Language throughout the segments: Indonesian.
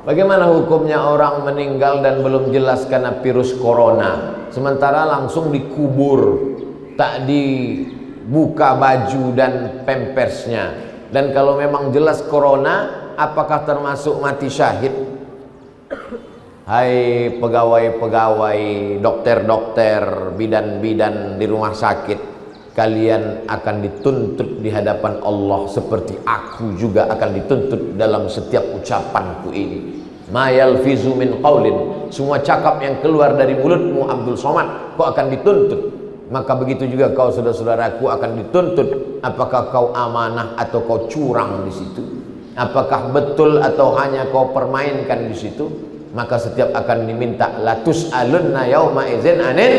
Bagaimana hukumnya orang meninggal dan belum jelas karena virus corona, sementara langsung dikubur, tak dibuka baju dan pempersnya? Dan kalau memang jelas corona, apakah termasuk mati syahid? Hai pegawai-pegawai, dokter-dokter, bidan-bidan di rumah sakit, kalian akan dituntut di hadapan Allah seperti aku juga akan dituntut dalam setiap ucapanku ini. Ma yalfizu min qaulin, semua cakap yang keluar dari mulutmu Abdul Somad, kau akan dituntut. Maka begitu juga kau saudara-saudaraku akan dituntut. Apakah kau amanah atau kau curang di situ? Apakah betul atau hanya kau permainkan di situ? Maka setiap akan diminta latus alunna yauma idzin anin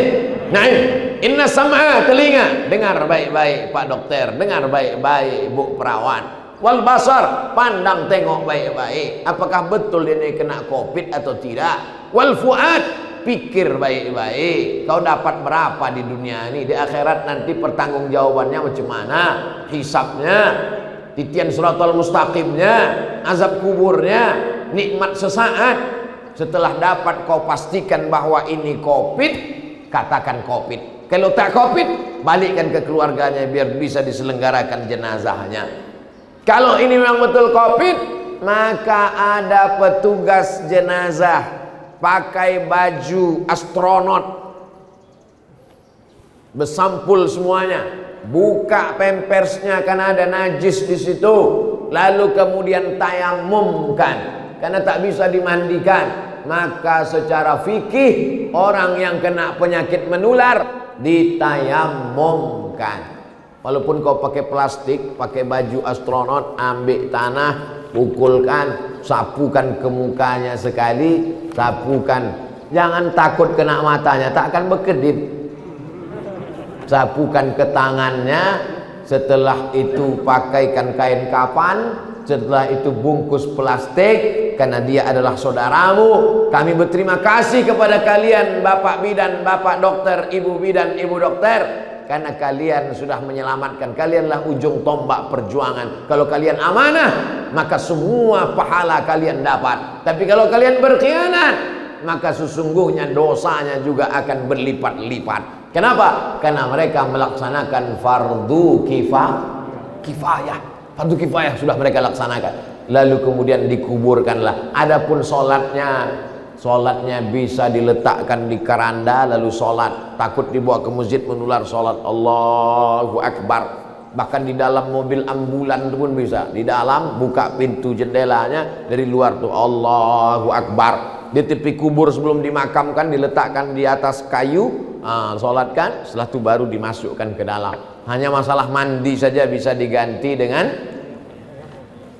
na'im. Inna sam'a, telinga, dengar baik-baik Pak Dokter, dengar baik-baik Bu Perawat. Wal basar, pandang tengok baik-baik, apakah betul ini kena Covid atau tidak. Wal fuad, pikir baik-baik, kau dapat berapa di dunia ini, di akhirat nanti pertanggungjawabannya macam mana, hisabnya, titian suratul mustaqimnya, azab kuburnya, nikmat sesaat. Setelah dapat kau pastikan bahwa ini Covid, katakan Covid. Kalau tak Covid, balikkan ke keluarganya biar bisa diselenggarakan jenazahnya. Kalau ini memang betul Covid, maka ada petugas jenazah pakai baju astronot, bersampul semuanya, buka pempersnya karena ada najis di situ, lalu kemudian tayamumkan karena tak bisa dimandikan. Maka secara fikih orang yang kena penyakit menular ditayamumkan. Walaupun kau pakai plastik, pakai baju astronot, ambil tanah, pukulkan, sapukan ke mukanya sekali, sapukan. Jangan takut kena matanya, tak akan berkedip. Sapukan ke tangannya, setelah itu pakaikan kain kafan, setelah itu bungkus plastik, karena dia adalah saudaramu. Kami berterima kasih kepada kalian Bapak bidan, Bapak dokter, Ibu bidan, Ibu dokter, karena kalian sudah menyelamatkan. Kalianlah ujung tombak perjuangan. Kalau kalian amanah, maka semua pahala kalian dapat. Tapi kalau kalian berkhianat, maka sesungguhnya dosanya juga akan berlipat-lipat. Kenapa? Karena mereka melaksanakan fardu kifayah. Fardu kifayah sudah mereka laksanakan. Lalu kemudian dikuburkanlah. Adapun sholatnya bisa diletakkan di keranda lalu sholat, takut dibawa ke masjid menular sholat. Allahu Akbar. Bahkan di dalam mobil ambulan pun bisa, di dalam buka pintu jendelanya, dari luar tuh Allahu Akbar. Di tepi kubur sebelum dimakamkan diletakkan di atas kayu, sholatkan, setelah itu baru dimasukkan ke dalam. Hanya masalah mandi saja bisa diganti dengan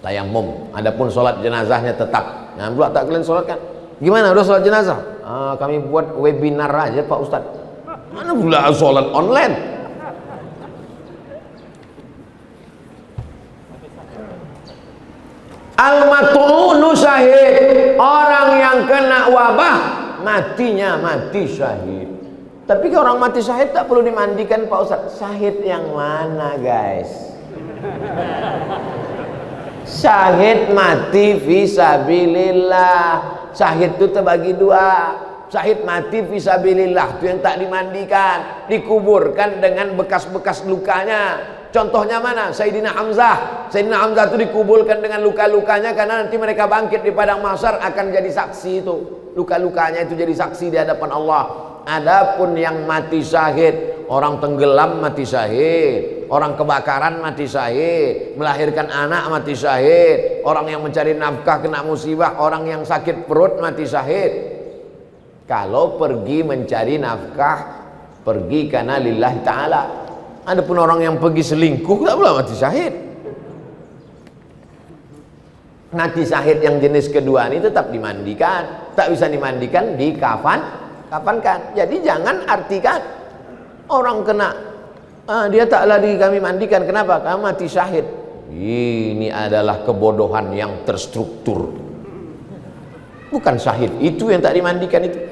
tayamum. Adapun sholat jenazahnya tetap. Nah, pula tak kalian sholatkan. Gimana udah sholat jenazah? Kami buat webinar aja Pak Ustadz. Mana pula sholat online? Al-mat'unu syahid. Orang yang kena wabah matinya mati syahid. Tapi kalau orang mati syahid tak perlu dimandikan Pak Ustadz. Syahid yang mana guys? Syahid mati fisabilillah. Syahid itu terbagi dua. Syahid mati fisabilillah itu yang tak dimandikan, dikuburkan dengan bekas-bekas lukanya. Contohnya mana? Sayyidina Hamzah. Sayyidina Hamzah itu dikuburkan dengan luka-lukanya karena nanti mereka bangkit di padang mahsyar akan jadi saksi itu. Luka-lukanya itu jadi saksi di hadapan Allah. Adapun yang mati syahid, orang tenggelam mati syahid, orang kebakaran mati syahid, melahirkan anak mati syahid, orang yang mencari nafkah kena musibah, orang yang sakit perut mati syahid. Kalau pergi mencari nafkah, pergi karena lillahi ta'ala. Adapun orang yang pergi selingkuh tak boleh mati syahid. Mati syahid yang jenis kedua ini tetap dimandikan, tak bisa dimandikan di kafankan. Jadi jangan artikan orang kena dia tak lagi kami mandikan. Kenapa? Karena mati syahid. Ini adalah kebodohan yang terstruktur. Bukan syahid itu yang tak dimandikan itu.